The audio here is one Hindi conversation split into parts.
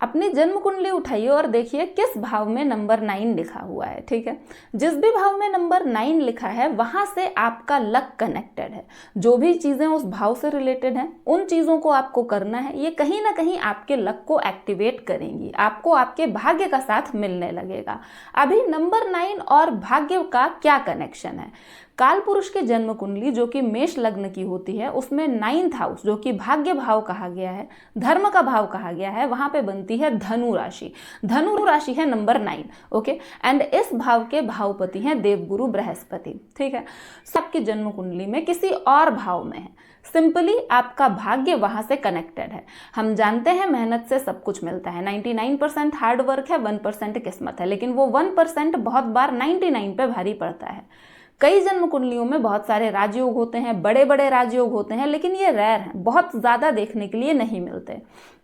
अपनी जन्म कुंडली उठाइए और देखिए किस भाव में नंबर 9 लिखा हुआ है। ठीक है, जिस भी भाव में नंबर 9 लिखा है वहां से आपका लक कनेक्टेड है। जो भी चीजें उस भाव से रिलेटेड हैं उन चीजों को आपको करना है, ये कहीं ना कहीं आपके लक को एक्टिवेट करेंगी, आपको आपके भाग्य का साथ मिलने लगेगा। अभी नंबर 9 और भाग्य का क्या कनेक्शन है? काल पुरुष की जन्म कुंडली जो कि मेष लग्न की होती है उसमें 9th हाउस जो कि भाग्य भाव कहा गया है, धर्म का भाव कहा गया है, वहां पे बनती है धनु राशि। धनु राशि है नंबर 9। ओके, एंड इस भाव के भावपति हैं देवगुरु बृहस्पति। ठीक है, सबकी जन्म कुंडली में किसी और भाव में है, सिंपली आपका भाग्य वहां से कनेक्टेड है। हम जानते हैं मेहनत से सब कुछ मिलता है, 99% हार्ड वर्क है, 1% किस्मत है, लेकिन वो 1% बहुत बार 99 पे भारी पड़ता है। कई जन्म कुंडलियों में बहुत सारे राजयोग होते हैं, बड़े बड़े राजयोग होते हैं, लेकिन ये रेयर हैं, बहुत ज्यादा देखने के लिए नहीं मिलते।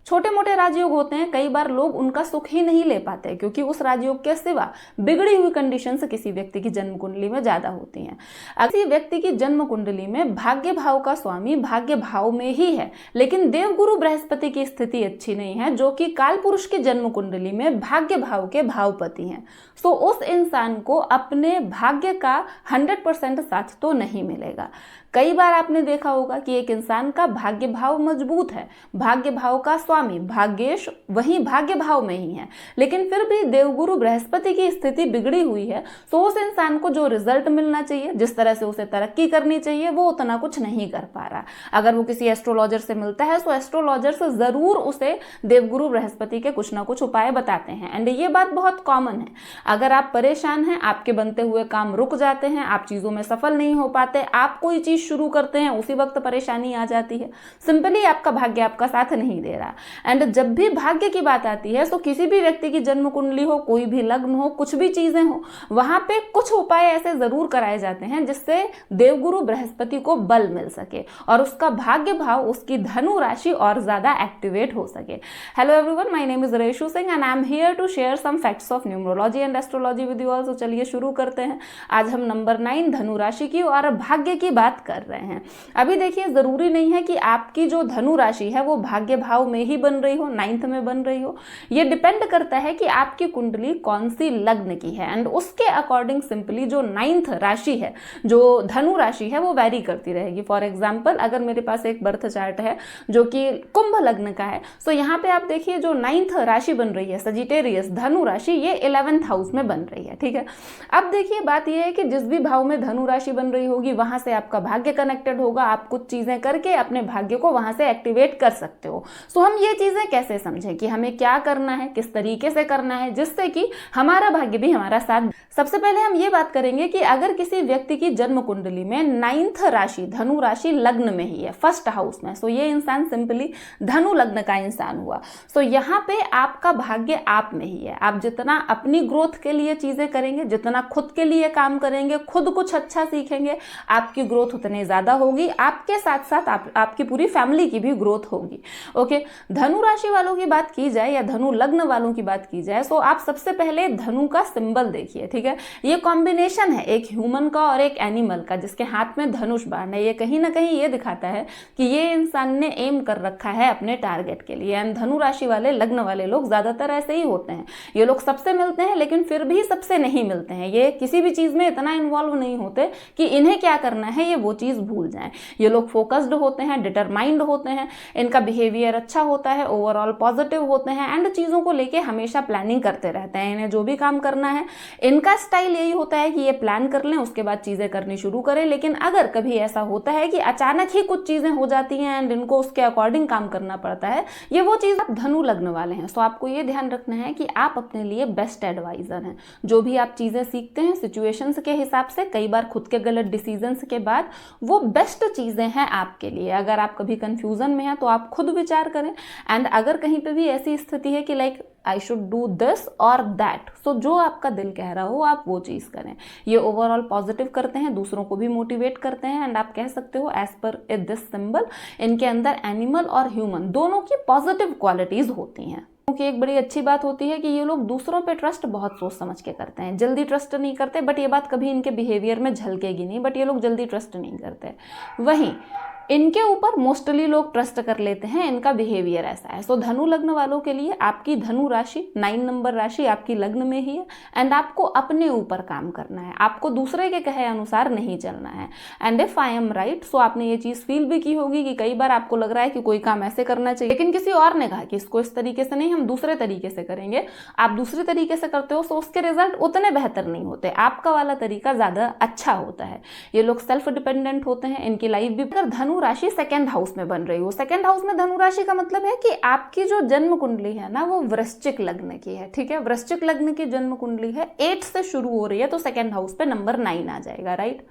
छोटे मोटे राजयोग होते हैं, कई बार लोग उनका सुख ही नहीं ले पाते क्योंकि उस राजयोग के सिवा बिगड़ी हुई कंडीशंस किसी व्यक्ति की जन्म कुंडली में ज्यादा होती हैं। किसी व्यक्ति की जन्म कुंडली में भाग्य भाव का स्वामी भाग्य भाव में ही है, लेकिन देवगुरु बृहस्पति की स्थिति अच्छी नहीं है जो कि काल पुरुष की जन्म कुंडली में भाग्य भाव के भावपति हैं। सो उस इंसान को अपने भाग्य का 100% साथ तो नहीं मिलेगा। कई बार आपने देखा होगा कि एक इंसान का भाग्य भाव मजबूत है, भाग्य भाव का स्वामी भाग्येश वही भाग्य भाव में ही है, लेकिन फिर भी देवगुरु बृहस्पति की स्थिति बिगड़ी हुई है, तो उस इंसान को जो रिजल्ट मिलना चाहिए, जिस तरह से उसे तरक्की करनी चाहिए, वो उतना कुछ नहीं कर पा रहा। अगर वो किसी एस्ट्रोलॉजर से मिलता है तो एस्ट्रोलॉजर से जरूर उसे देवगुरु बृहस्पति के कुछ ना कुछ उपाय बताते हैं, एंड ये बात बहुत कॉमन है। अगर आप परेशान हैं, आपके बनते हुए काम रुक जाते हैं, आप चीजों में सफल नहीं हो पाते, आप कोई चीज शुरू करते हैं उसी वक्त परेशानी आ जाती है, सिंपली आपका भाग्य आपका साथ नहीं दे रहा। एंड जब भी भाग्य की बात आती है तो किसी भी व्यक्ति की जन्म कुंडली हो, कोई भी लग्न हो, कुछ भी चीजें हो, वहां पे कुछ उपाय ऐसे जरूर कराए जाते हैं जिससे देवगुरु बृहस्पति को बल मिल सके और उसका भाग्य भाव, उसकी धनु राशि और ज्यादा एक्टिवेट हो सके। Hello everyone, my name is Reshu Singh and I am here to share some facts of numerology and astrology with you all. तो चलिए शुरू करते हैं। आज हम नंबर 9 धनु राशि की और भाग्य की बात कर रहे हैं। अभी देखिए, जरूरी नहीं है कि आपकी जो धनु राशि है वो भाग्य भाव में ही बन रही हो, 9th में बन रही हो। ये डिपेंड करता है कि आपकी कुंडली कौन सी लग्न की है एंड उसके अकॉर्डिंग सिंपली जो 9th राशि है, जो धनु राशि है, वो वैरी करती रहेगी। फॉर एग्जाम्पल, अगर मेरे पास एक बर्थ चार्ट है जो कि कुंभ लग्न का है, तो यहाँ पे आप देखिए जो 9th राशि बन रही है सजिटेरियस धनु राशि, ये 11th हाउस में बन रही है। ठीक है, अब देखिए बात यह है कि जिस भी भाव में धनु राशि बन रही होगी वहां से आपका भाग्य कनेक्टेड होगा, आप कुछ चीजें करके अपने भाग्य को वहां से एक्टिवेट कर सकते हो। सो हम ये चीजें कैसे समझें कि हमें क्या करना है, किस तरीके से करना है जिससे कि हमारा भाग्य भी हमारा साथ। सबसे पहले हम ये बात करेंगे कि अगर किसी व्यक्ति की जन्म कुंडली में 9th राशि धनु राशि लग्न में ही है, फर्स्ट हाउस में, सो ये इंसान सिंपली धनु लग्न का इंसान हुआ। सो यहाँ पे आपका भाग्य आप में ही है। आप जितना अपनी ग्रोथ के लिए चीजें करेंगे, जितना खुद के लिए काम करेंगे, खुद कुछ अच्छा सीखेंगे, आपकी ग्रोथ उतनी ज्यादा होगी, आपके साथ साथ आपकी पूरी फैमिली की भी ग्रोथ होगी। ओके, धनु राशि वालों की बात की जाए या धनु लग्न वालों की बात की जाए, तो आप सबसे पहले धनु का सिंबल देखिए। ठीक है, ये कॉम्बिनेशन है एक ह्यूमन का और एक एनिमल का, जिसके हाथ में धनुष बाण है। ये कहीं ना कहीं ये दिखाता है कि ये इंसान ने एम कर रखा है अपने टारगेट के लिए। एंड धनु राशि वाले लग्न वाले लोग ज्यादातर ऐसे ही होते हैं। ये लोग सबसे मिलते हैं लेकिन फिर भी सबसे नहीं मिलते हैं। ये किसी भी चीज में इतना इन्वॉल्व नहीं होते कि इन्हें क्या करना है ये वो चीज भूल जाएं। ये लोग फोकस्ड होते हैं, डिटरमाइंड होते हैं, इनका बिहेवियर अच्छा होता है, ओवरऑल पॉजिटिव होते हैं एंड चीजों को लेके हमेशा प्लानिंग करते रहते हैं। इन्हें जो भी काम करना है, इनका स्टाइल यही होता है कि ये प्लान कर लें, उसके बाद चीजें करनी शुरू करें। लेकिन अगर कभी ऐसा होता है कि अचानक ही कुछ चीजें हो जाती हैं एंड इनको उसके अकॉर्डिंग काम करना पड़ता है, ये वो चीज आप धनु लग्न वाले हैं। सो आपको ये ध्यान रखना है कि आप अपने लिए बेस्ट एडवाइजर हैं। जो भी आप चीजें सीखते हैं सिचुएशंस के हिसाब से, कई बार खुद के गलत डिसीजंस के बाद वो बेस्ट चीजें हैं आपके लिए। अगर आप कभी कंफ्यूजन में हैं तो आप खुद विचार करें एंड अगर कहीं पे भी ऐसी स्थिति है कि like I should do this और दैट, सो जो आपका दिल कह रहा हो आप वो चीज करें। ये ओवरऑल पॉजिटिव करते हैं, दूसरों को भी मोटिवेट करते हैं एंड आप कह सकते हो एज पर दिस सिंबल इनके अंदर एनिमल और ह्यूमन दोनों की पॉजिटिव क्वालिटीज होती हैं। क्योंकि एक बड़ी अच्छी बात होती है कि ये लोग दूसरों पे ट्रस्ट बहुत सोच समझ के करते हैं, जल्दी ट्रस्ट नहीं करते। बट ये बात कभी इनके बिहेवियर में झलकेगी नहीं, बट ये लोग जल्दी ट्रस्ट नहीं करते। वहीं इनके ऊपर मोस्टली लोग ट्रस्ट कर लेते हैं, इनका बिहेवियर ऐसा है। सो धनु लग्न वालों के लिए आपकी धनु राशि 9 नंबर राशि आपकी लग्न में ही है एंड आपको अपने ऊपर काम करना है, आपको दूसरे के कहे अनुसार नहीं चलना है। And if I am right, so आपने ये चीज फील भी की होगी कि कई बार आपको लग रहा है कि कोई काम ऐसे करना चाहिए लेकिन किसी और ने कहा कि इसको इस तरीके से नहीं, हम दूसरे तरीके से करेंगे। आप दूसरे तरीके से करते हो तो उसके रिजल्ट उतने बेहतर नहीं होते, आपका वाला तरीका ज्यादा अच्छा होता है। ये लोग सेल्फ डिपेंडेंट होते हैं, इनकी लाइफ भी। अगर धनु राशि सेकंड हाउस में बन रही हो, सेकंड हाउस में धनु राशि का मतलब है कि आपकी जो जन्म कुंडली है ना वो वृश्चिक लग्न की है, ठीक है। वृश्चिक लग्न की जन्म कुंडली है, 8 से शुरू हो रही है तो सेकंड हाउस पे नंबर 9 आ जाएगा, राइट।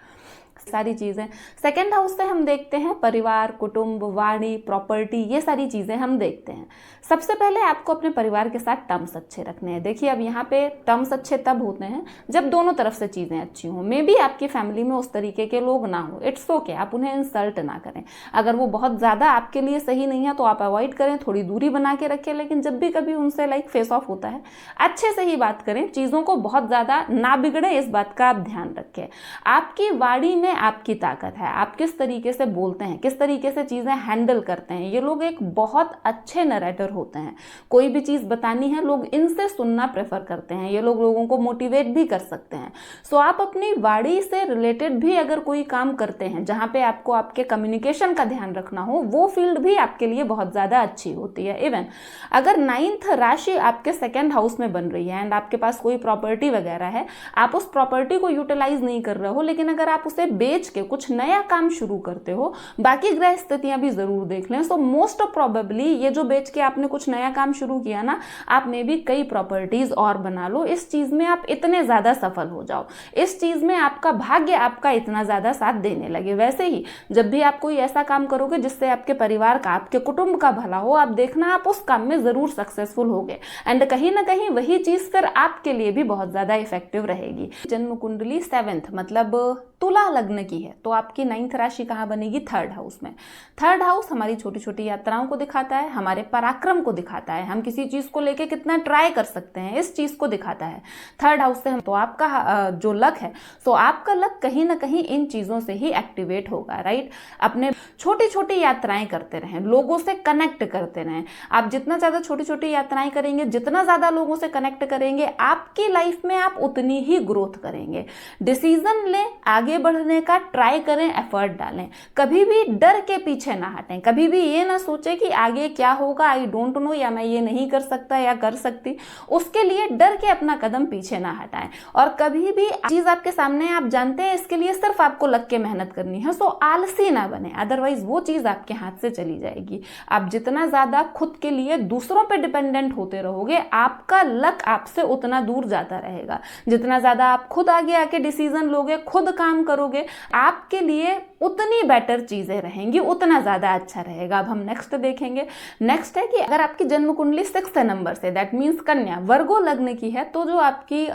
सारी चीजें सेकंड हाउस से हम देखते हैं, परिवार, कुटुंब, वाणी, प्रॉपर्टी, ये सारी चीजें हम देखते हैं। सबसे पहले आपको अपने परिवार के साथ टर्म्स अच्छे रखने हैं। देखिए अब यहाँ पे टर्म्स अच्छे तब होते हैं जब दोनों तरफ से चीजें अच्छी हों। मे बी आपकी फैमिली में उस तरीके के लोग ना हो, इट्स ओके, आप उन्हें इंसल्ट ना करें। अगर वो बहुत ज्यादा आपके लिए सही नहीं है तो आप अवॉइड करें, थोड़ी दूरी बना के रखें, लेकिन जब भी कभी उनसे फेस ऑफ होता है अच्छे से ही बात करें, चीजों को बहुत ज्यादा ना बिगड़े, इस बात का आप ध्यान रखें। आपकी वाणी में आपकी ताकत है, आप किस तरीके से बोलते हैं, किस तरीके से चीजें हैंडल करते हैं। ये लोग एक बहुत अच्छे नरेटर होते हैं, कोई भी चीज बतानी है लोग इनसे सुनना प्रेफर करते हैं, ये लोग लोगों को मोटिवेट भी कर सकते हैं। सो आप अपनी वाणी से रिलेटेड भी अगर कोई काम करते हैं जहां पे आपको आपके कम्युनिकेशन का ध्यान रखना हो, वो फील्ड भी आपके लिए बहुत ज्यादा अच्छी होती है। इवन अगर 9th राशि आपके सेकंड हाउस में बन रही है एंड आपके पास कोई प्रॉपर्टी वगैरह है, आप उस प्रॉपर्टी को यूटिलाइज नहीं कर रहे हो, लेकिन अगर आप उसे बेच के कुछ नया काम शुरू करते हो, बाकी ग्रह स्थितियां भी जरूर देख लें। सो मोस्ट प्रोबेबली ये जो बेच के आपने कुछ नया काम शुरू किया ना, आप में भी कई प्रॉपर्टीज और बना लो, इस चीज में आप इतने ज्यादा सफल हो जाओ, इस चीज में आपका भाग्य आपका इतना ज्यादा साथ देने लगे। वैसे ही जब भी आप कोई ऐसा काम करोगे जिससे आपके परिवार का, आपके कुटुंब का भला हो, आप देखना आप उस काम में जरूर सक्सेसफुल होगे एंड कहीं ना कहीं वही चीज फिर आपके लिए भी बहुत ज्यादा इफेक्टिव रहेगी। जन्म कुंडली 7th मतलब तुला लग्न की है तो आपकी 9th राशि कहाँ बनेगी? 3rd हाउस में। 3rd हाउस हमारी छोटी छोटी यात्राओं को दिखाता है, हमारे पराक्रम को दिखाता है, हम किसी चीज को लेके कितना ट्राई कर सकते हैं इस चीज को दिखाता है। 3rd हाउस से हम तो आपका जो लक है, तो आपका लक कहीं ना कहीं इन चीजों से ही एक्टिवेट होगा, राइट। अपने छोटी छोटी यात्राएं करते रहें, लोगों से कनेक्ट करते रहें। आप जितना ज्यादा छोटी छोटी यात्राएं करेंगे, जितना ज्यादा लोगों से कनेक्ट करेंगे, आपकी लाइफ में आप उतनी ही ग्रोथ करेंगे। डिसीजन लें, आगे बढ़ने का ट्राई करें, एफर्ट डालें, कभी भी डर के पीछे ना हटें, कभी भी ये ना सोचें कि आगे क्या होगा, आई डोंट नो, या मैं ये नहीं कर सकता या कर सकती, उसके लिए डर के अपना कदम पीछे ना हटाएं। और कभी भी चीज आपके सामने आप जानते हैं इसके लिए सिर्फ आपको लग के मेहनत करनी है, सो आलसी ना बने, अदरवाइज वो चीज आपके हाथ से चली जाएगी। आप जितना ज्यादा खुद के लिए दूसरों पे डिपेंडेंट होते रहोगे, आपका लक आपसे उतना दूर जाता रहेगा। जितना ज्यादा आप खुद आगे आके डिसीजन लोगे, खुद काम करोगे, आपके लिए उतनी बेटर चीजें रहेंगी, उतना ज्यादा अच्छा रहेगा। अब हम नेक्स्ट देखेंगे। नेक्स्ट है कि अगर आपकी जन्म कुंडली 6th नंबर से, दैट मीन्स कन्या, वर्गो लग्न की है, तो जो आपकी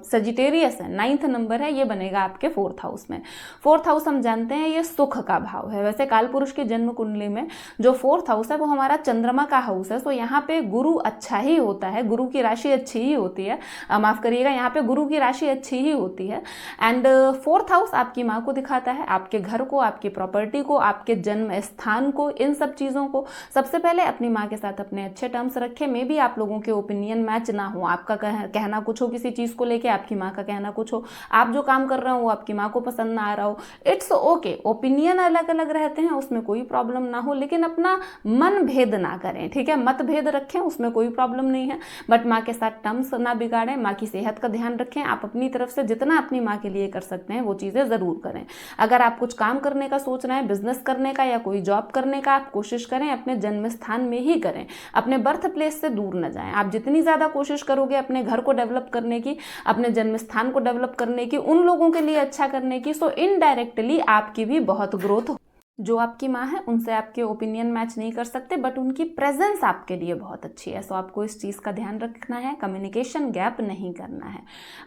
सजिटेरियस है, 9th नंबर है, ये बनेगा आपके 4th हाउस में। 4th हाउस हम जानते हैं ये सुख का भाव है। वैसे काल पुरुष की जन्म कुंडली में जो 4th हाउस है वो हमारा चंद्रमा का हाउस है, सो यहाँ पे गुरु अच्छा ही होता है, गुरु की राशि अच्छी ही होती है, माफ करिएगा, यहाँ पे गुरु की राशि अच्छी ही होती है। एंड 4th हाउस आपकी माँ को दिखाता है, आपके घर को, आपकी प्रॉपर्टी को, आपके जन्म स्थान को, इन सब चीजों को। सबसे पहले अपनी माँ के साथ अपने अच्छे टर्म्स रखें। मे बी आप लोगों के ओपिनियन मैच ना हो, आपका कहना कुछ हो किसी चीज को लेके, आपकी माँ का कहना कुछ हो, आप जो काम कर रहे हो वो आपकी माँ को पसंद ना आ रहा हो, इट्स ओके। ओपिनियन अलग अलग रहते हैं, उसमें कोई प्रॉब्लम ना हो, लेकिन अपना मन भेद ना करें, ठीक है, मतभेद रखें, उसमें कोई प्रॉब्लम नहीं है, बट माँ के साथ टर्म्स ना बिगाड़ें, माँ की सेहत का ध्यान रखें। आप अपनी तरफ से जितना अपनी माँ के लिए कर सकते हैं वो चीजें जरूर करें। अगर आप कुछ काम करने का सोच रहे हैं, बिजनेस करने का या कोई जॉब करने का, आप कोशिश करें अपने जन्म स्थान में ही करें, अपने बर्थ प्लेस से दूर न जाएं। आप जितनी ज्यादा कोशिश करोगे अपने घर को डेवलप करने की, अपने जन्म स्थान को डेवलप करने की, उन लोगों के लिए अच्छा करने की, सो इनडायरेक्टली आपकी भी बहुत ग्रोथ। जो आपकी माँ है उनसे आपके ओपिनियन मैच नहीं कर सकते, बट उनकी प्रेजेंस आपके लिए बहुत अच्छी है, सो आपको इस चीज़ का ध्यान रखना है, कम्युनिकेशन गैप नहीं करना है।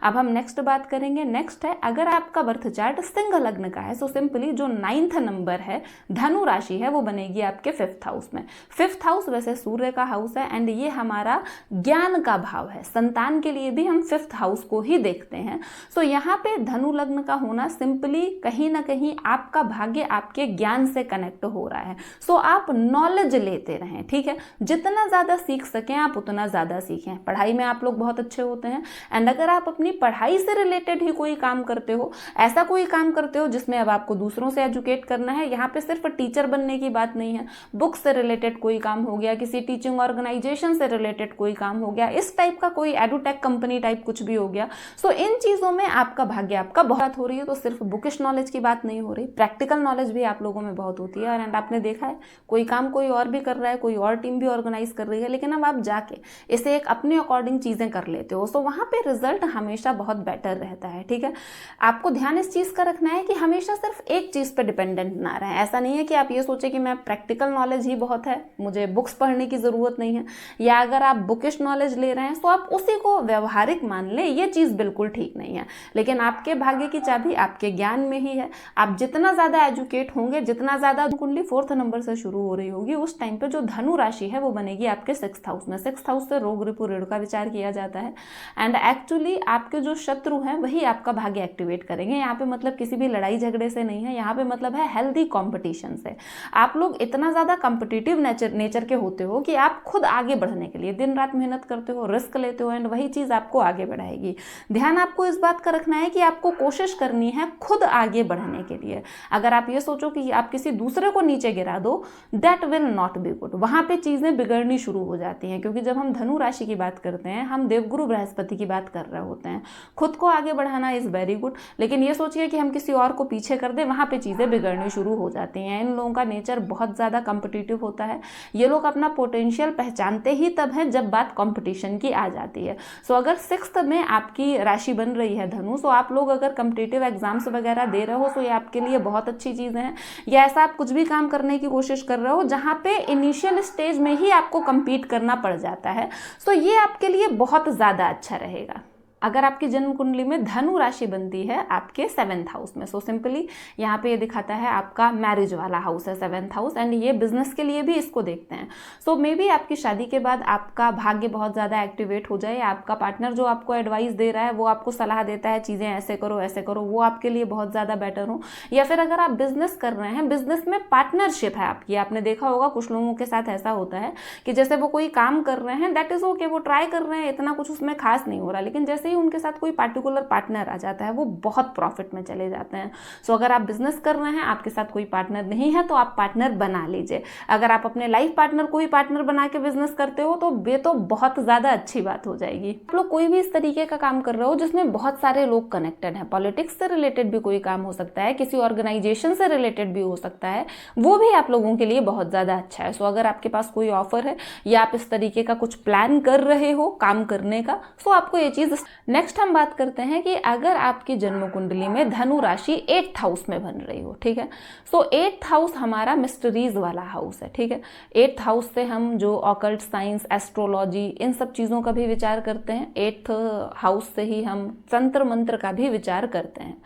अब हम नेक्स्ट बात करेंगे। नेक्स्ट है, अगर आपका बर्थ चार्ट सिंह लग्न का है, सो सिंपली जो 9th नंबर है, धनु राशि है, वो बनेगी आपके 5th हाउस में। 5th हाउस वैसे सूर्य का हाउस है एंड ये हमारा ज्ञान का भाव है, संतान के लिए भी हम 5th हाउस को ही देखते हैं। सो यहाँ पे धनु लग्न का होना सिंपली कहीं ना कहीं आपका भाग्य आपके ज्ञान ज्ञान से कनेक्ट हो रहा है। सो आप नॉलेज लेते रहें, ठीक है। जितना ज़्यादा सीख सकें आप उतना ज़्यादा सीखें। पढ़ाई में आप लोग बहुत अच्छे होते हैं, एंड अगर आप अपनी पढ़ाई से रिलेटेड ही कोई काम करते हो, ऐसा कोई काम करते हो जिसमें अब आपको दूसरों से एजुकेट करना है, यहाँ पे सिर्फ टीचर बनने की बात नहीं है, बुक से रिलेटेड कोई काम हो गया, किसी टीचिंग ऑर्गेनाइजेशन से रिलेटेड कोई काम हो गया, इस टाइप का कोई एडुटेक कंपनी टाइप कुछ भी हो गया। सो इन चीज़ों में आपका भाग्य आपका बहुत हो रही है। तो सिर्फ बुकिश नॉलेज की बात नहीं हो रही, प्रैक्टिकल नॉलेज भी आप लोगों में बहुत होती है। एंड आपने देखा है कोई काम कोई और भी कर रहा है, कोई और टीम भी ऑर्गेनाइज कर रही है, लेकिन अब आप जाके इसे एक अपने अकॉर्डिंग चीज़ें कर लेते हो, सो वहाँ पे रिजल्ट हमेशा बहुत बेटर रहता है, ठीक है। आपको ध्यान इस चीज़ का रखना है कि हमेशा सिर्फ एक चीज़ पे डिपेंडेंट ना रहें। ऐसा नहीं है कि आप ये सोचे कि मैं प्रैक्टिकल नॉलेज ही बहुत है, मुझे बुक्स पढ़ने की ज़रूरत नहीं है, या अगर आप बुकिश नॉलेज ले रहे हैं तो आप उसी को व्यवहारिक मान लें, ये चीज़ बिल्कुल ठीक नहीं है। लेकिन आपके भाग्य की चाबी आपके ज्ञान में ही है। आप जितना ज़्यादा एजुकेट होंगे, जितना ज़्यादा कुंडली 4th नंबर से शुरू हो रही होगी, उस टाइम पे जो धनु राशि है वो बनेगी आपके 6th हाउस में। 6th हाउस से रोग रिपु ऋण का विचार किया जाता है, एंड एक्चुअली आपके जो शत्रु हैं वही आपका भाग्य एक्टिवेट करेंगे। यहाँ पे मतलब किसी भी लड़ाई झगड़े से नहीं है, यहाँ पे मतलब है हेल्दी कॉम्पिटिशन से। आप लोग इतना ज़्यादा कॉम्पिटिटिव नेचर के होते हो कि आप खुद आगे बढ़ने के लिए दिन रात मेहनत करते हो, रिस्क लेते हो, एंड वही चीज़ आपको आगे बढ़ाएगी। ध्यान आपको इस बात का रखना है कि आपको कोशिश करनी है खुद आगे बढ़ने के लिए। अगर आप ये सोचो कि आप किसी दूसरे को नीचे गिरा दो, that will not be good. वहाँ पे चीज़ें बिगड़नी शुरू हो जाती हैं, क्योंकि जब हम धनु राशि की बात करते हैं हम देवगुरु बृहस्पति की बात कर रहे होते हैं। खुद को आगे बढ़ाना इज़ वेरी गुड, लेकिन ये सोचिए कि हम किसी और को पीछे कर दें, वहाँ पे चीज़ें बिगड़नी शुरू हो जाती हैं। इन लोगों का नेचर बहुत ज़्यादा कॉम्पिटिटिव होता है। ये लोग अपना पोटेंशियल पहचानते ही तब है जब बात कॉम्पिटिशन की आ जाती है। सो अगर 6th में आपकी राशि बन रही है धनु, सो आप लोग अगर कॉम्पिटिटिव एग्जाम्स वगैरह दे रहे हो तो ये आपके लिए बहुत अच्छी चीज़ें हैं। या ऐसा आप कुछ भी काम करने की कोशिश कर रहे हो जहाँ पे इनिशियल स्टेज में ही आपको कम्पीट करना पड़ जाता है, सो ये आपके लिए बहुत ज़्यादा अच्छा रहेगा। अगर आपकी जन्म कुंडली में धनु राशि बनती है आपके 7th हाउस में, सो सिंपली यहाँ पे ये दिखाता है आपका मैरिज वाला हाउस है 7th हाउस, एंड ये बिजनेस के लिए भी इसको देखते हैं। सो मे बी आपकी शादी के बाद आपका भाग्य बहुत ज़्यादा एक्टिवेट हो जाए, आपका पार्टनर जो आपको एडवाइस दे रहा है वो आपको सलाह देता है चीज़ें ऐसे करो, वो आपके लिए बहुत ज़्यादा बेटर हो। या फिर अगर आप बिजनेस कर रहे हैं, बिजनेस में पार्टनरशिप है आपकी, आपने देखा होगा कुछ लोगों के साथ ऐसा होता है कि जैसे वो कोई काम कर रहे हैं, दैट इज़ ओके, वो ट्राई कर रहे हैं, इतना कुछ उसमें खास नहीं हो रहा, लेकिन जैसे उनके साथ कोई पार्टिकुलर पार्टनर आ जाता है वो बहुत प्रॉफिट में चले जाते हैं। सो अगर आप बिजनेस कर रहे हैं, आपके साथ कोई पार्टनर नहीं है, तो आप पार्टनर बना लीजिए। अगर आप अपने लाइफ पार्टनर को ही पार्टनर बना के बिजनेस करते हो तो ये तो बहुत ज़्यादा अच्छी बात हो जाएगी। आप लोग कोई भी इस तरीके का काम कर रहे हो जिसमें बहुत सारे लोग कनेक्टेड हैं, पॉलिटिक्स से रिलेटेड भी कोई काम हो सकता है, किसी ऑर्गेनाइजेशन से रिलेटेड भी हो सकता है, वो भी आप लोगों के लिए बहुत ज़्यादा अच्छा है। सो अगर आपके पास कोई ऑफर है या आप इस तरीके का कुछ प्लान कर रहे हो काम करने का, सो आपको ये चीज़। नेक्स्ट हम बात करते हैं कि अगर आपकी जन्म कुंडली में धनु राशि 8th हाउस में बन रही हो, ठीक है। सो 8th हाउस हमारा मिस्ट्रीज वाला हाउस है, ठीक है। 8th हाउस से हम जो ऑकल्ट साइंस, एस्ट्रोलॉजी, इन सब चीज़ों का भी विचार करते हैं। 8th हाउस से ही हम तंत्र मंत्र का भी विचार करते हैं।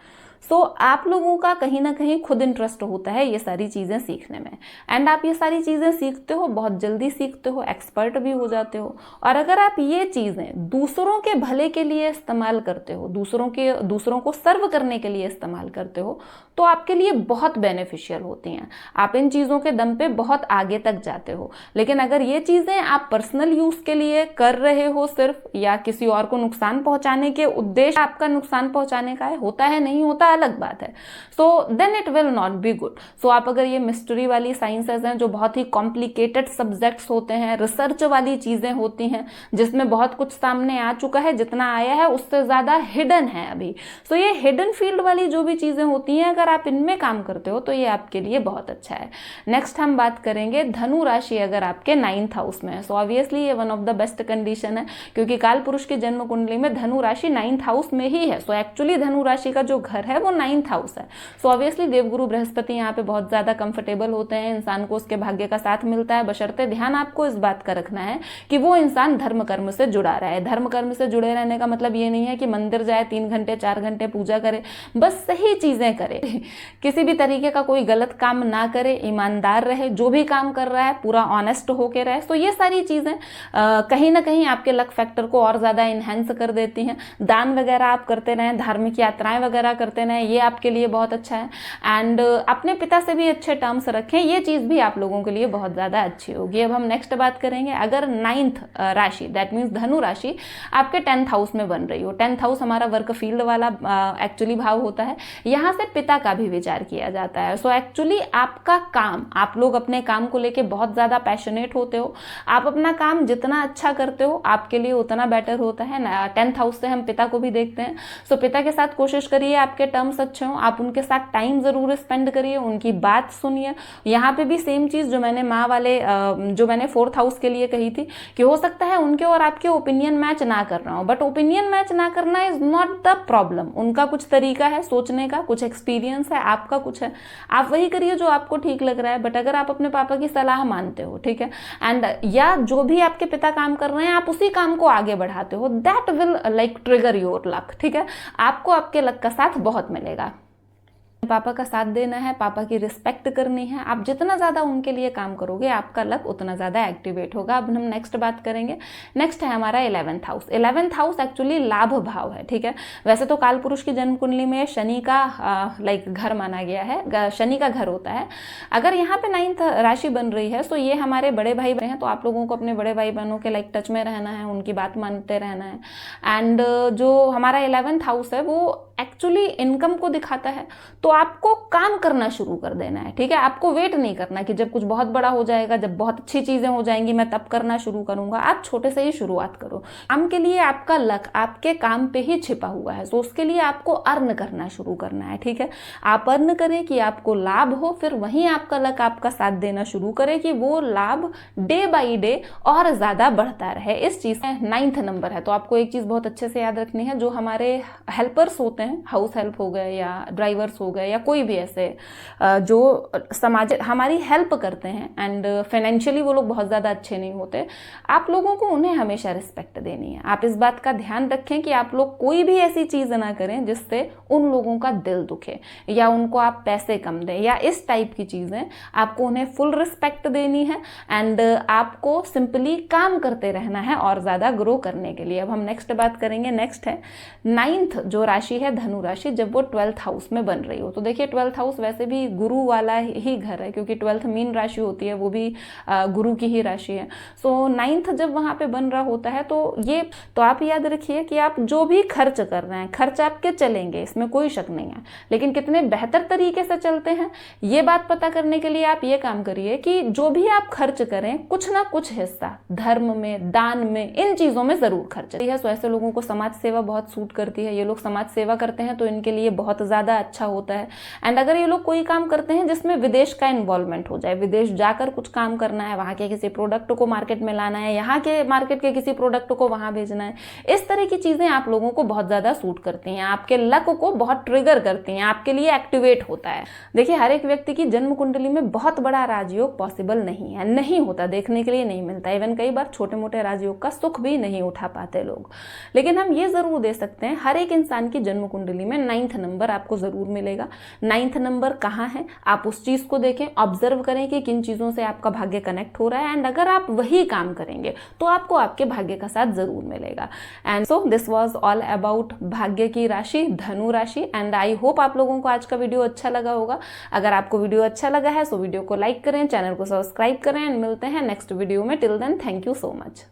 सो आप लोगों का कहीं ना कहीं खुद इंटरेस्ट होता है ये सारी चीज़ें सीखने में, एंड आप ये सारी चीज़ें सीखते हो, बहुत जल्दी सीखते हो, एक्सपर्ट भी हो जाते हो। और अगर आप ये चीज़ें दूसरों के भले के लिए इस्तेमाल करते हो, दूसरों को सर्व करने के लिए इस्तेमाल करते हो, तो आपके लिए बहुत बेनिफिशियल होती हैं। आप इन चीज़ों के दम पे बहुत आगे तक जाते हो। लेकिन अगर ये चीज़ें आप पर्सनल यूज़ के लिए कर रहे हो सिर्फ, या किसी और को नुकसान पहुंचाने के उद्देश्य आपका नुकसान पहुंचाने का है, होता है नहीं होता अलग बात है, so then it will not be good. So आप अगर ये मिस्ट्री वाली साइंसेज हैं जो बहुत ही कॉम्प्लिकेटेड सब्जेक्ट्स होते हैं, रिसर्च वाली चीज़ें होती हैं जिसमें बहुत कुछ सामने आ चुका है, जितना आया है उससे ज़्यादा हिडन है अभी, सो ये हिडन फील्ड वाली जो भी चीज़ें होती हैं, अगर आप इनमें काम करते हो तो ये आपके लिए बहुत अच्छा है। नेक्स्ट हम बात करेंगे धनु राशि अगर आपके 9th हाउस में है, सो ऑब्वियसली ये one of the best condition है, क्योंकि काल पुरुष की जन्म कुंडली में धनु राशि 9th हाउस में ही है। सो एक्चुअली धनु राशि का जो घर है वो 9th हाउस है। सो ऑब्वियसली देवगुरु बृहस्पति यहाँ पे बहुत ज्यादा कंफर्टेबल होते हैं, इंसान को उसके भाग्य का साथ मिलता है, बशर्ते ध्यान आपको इस बात का रखना है कि वो इंसान धर्म कर्म से जुड़ा रहा है। धर्म कर्म से जुड़े रहने का मतलब ये नहीं है कि मंदिर जाए 3 घंटे 4 घंटे पूजा करे, बस सही चीजें करे, किसी भी तरीके का कोई गलत काम ना करे, ईमानदार रहे, जो भी काम कर रहा है पूरा ऑनेस्ट होके रहे। तो ये सारी चीजें कहीं ना कहीं आपके लक फैक्टर को और ज्यादा इनहेंस कर देती हैं। दान वगैरह आप करते रहें, धार्मिक यात्राएं वगैरह करते लेना है, ये आपके लिए बहुत अच्छा है। एंड अपने पिता से भी अच्छे टर्म्स रखें, ये चीज़ भी आप लोगों के लिए बहुत ज़्यादा अच्छी होगी। अब हम नेक्स्ट बात करेंगे, अगर 9th राशि दैट मीन्स धनु राशि आपके 10th हाउस में बन रही हो। 10th हाउस हमारा वर्क फील्ड वाला एक्चुअली भाव होता है, यहाँ से पिता का भी विचार किया जाता है। सो एक्चुअली आपका काम, आप लोग अपने काम को लेके बहुत ज़्यादा पैशनेट होते हो, आप अपना काम जितना अच्छा करते हो आपके लिए उतना बेटर होता है ना। 10th हाउस से हम पिता को भी देखते हैं। सो पिता के साथ कोशिश करिए आपके टर्म्स अच्छे हों, आप उनके साथ टाइम ज़रूर स्पेंड करिए, उनकी बात सुनिए। यहाँ पे भी सेम चीज़ जो मैंने माँ वाले जो मैंने 4th हाउस के लिए कही थी कि हो सकता है उनके और आपके ओपिनियन मैच ना कर रहा हो, बट ओपिनियन मैच ना करना इज नॉट द प्रॉब्लम। उनका कुछ तरीका है सोचने का, कुछ एक्सपीरियंस है, आपका कुछ है, आप वही करिए जो आपको ठीक लग रहा है। बट अगर आप अपने पापा की सलाह मानते हो, ठीक है, एंड या जो भी आपके पिता काम कर रहे हैं आप उसी काम को आगे बढ़ाते हो, that will like trigger your luck, ठीक है, आपको आपके लक का साथ बहुत मिलेगा। पापा का साथ देना है, पापा की रिस्पेक्ट करनी है, आप जितना ज़्यादा उनके लिए काम करोगे आपका लक उतना ज़्यादा एक्टिवेट होगा। अब हम नेक्स्ट बात करेंगे, नेक्स्ट है हमारा 11th house. 11th house actually लाभ भाव है, ठीक है। वैसे तो काल पुरुष की जन्म कुंडली में शनि का लाइक घर माना गया है, शनि का घर होता है। अगर यहाँ पे 9th राशि बन रही है तो ये हमारे बड़े भाई बहन हैं, तो आप लोगों को अपने बड़े भाई बहनों के लाइक टच में रहना है, उनकी बात मानते रहना है। एंड जो हमारा 11th हाउस है वो एक्चुअली इनकम को दिखाता है, तो आपको काम करना शुरू कर देना है, ठीक है। आपको वेट नहीं करना कि जब कुछ बहुत बड़ा हो जाएगा, जब बहुत अच्छी चीजें हो जाएंगी मैं तब करना शुरू करूंगा। आप छोटे से ही शुरुआत करो। काम के लिए आपका लक आपके काम पे ही छिपा हुआ है, तो उसके लिए आपको अर्न करना शुरू करना है, ठीक है। आप अर्न करें कि आपको लाभ हो, फिर वहीं आपका लक आपका साथ देना शुरू करे कि वो लाभ डे बाई डे और ज्यादा बढ़ता रहे। इस चीज में 9th नंबर है, तो आपको एक चीज बहुत अच्छे से याद रखनी है, जो हमारे हेल्पर्स होते हैं, हाउस हेल्प हो गए या ड्राइवर्स हो गए या कोई भी ऐसे जो समाज हमारी हेल्प करते हैं एंड फाइनेंशियली वो लोग बहुत ज़्यादा अच्छे नहीं होते, आप लोगों को उन्हें हमेशा रिस्पेक्ट देनी है। आप इस बात का ध्यान रखें कि आप लोग कोई भी ऐसी चीज़ ना करें जिससे उन लोगों का दिल दुखे या उनको आप पैसे कम दें या इस टाइप की चीज़ें। आपको उन्हें फुल रिस्पेक्ट देनी है एंड आपको सिंपली काम करते रहना है और ज़्यादा ग्रो करने के लिए। अब हम नेक्स्ट बात करेंगे, नेक्स्ट है 9th जो राशि है धनु राशि, जब वो 12th हाउस में बन रही हो। तो देखिए 12th हाउस वैसे भी गुरु वाला ही घर है, क्योंकि 12th मीन राशि होती है, वो भी गुरु की ही राशि है। सो 9th जब वहां पे बन रहा होता है तो आप याद रखिए कि आप जो भी खर्च कर रहे हैं, खर्च आपके चलेंगे, इसमें कोई शक नहीं है, लेकिन कितने बेहतर तरीके से चलते हैं ये बात पता करने के लिए आप ये काम करिए कि जो भी आप खर्च करें कुछ ना कुछ हिस्सा धर्म में, दान में, इन चीजों में जरूर खर्च है। तो ऐसे लोगों को समाज सेवा बहुत सूट करती है, ये लोग समाज सेवा करते हैं तो इनके लिए बहुत ज़्यादा अच्छा होता है। एंड अगर ये लोग कोई काम करते हैं जिसमें विदेश का इन्वॉल्वमेंट हो जाए, विदेश जाकर कुछ काम करना है, वहाँ के किसी प्रोडक्ट को मार्केट में लाना है, यहाँ के मार्केट के किसी प्रोडक्ट को वहाँ भेजना है, इस तरह की चीज़ें आप लोगों को बहुत ज़्यादा सूट करती हैं, आपके लक को बहुत ट्रिगर करती हैं, आपके लिए एक्टिवेट होता है। देखिए हर एक व्यक्ति की जन्म कुंडली में बहुत बड़ा राजयोग पॉसिबल नहीं है, नहीं होता, देखने के लिए नहीं मिलता। इवन कई बार छोटे मोटे राजयोग का सुख भी नहीं उठा पाते लोग। लेकिन हम ये जरूर दे सकते हैं, हर एक इंसान की जन्म कुंडली में 9th नंबर आपको जरूर मिलेगा। 9th नंबर कहाँ है आप उस चीज को देखें, ऑब्जर्व करें कि किन चीजों से आपका भाग्य कनेक्ट हो रहा है, एंड अगर आप वही काम करेंगे तो आपको आपके भाग्य का साथ जरूर मिलेगा। And so this was all about भाग्य की राशि धनु राशि। एंड आई होप आप लोगों को आज का वीडियो अच्छा लगा होगा। अगर आपको वीडियो अच्छा लगा है तो वीडियो को लाइक करें, चैनल को सब्सक्राइब करें, एंड मिलते हैं नेक्स्ट वीडियो में। Till then thank you so much.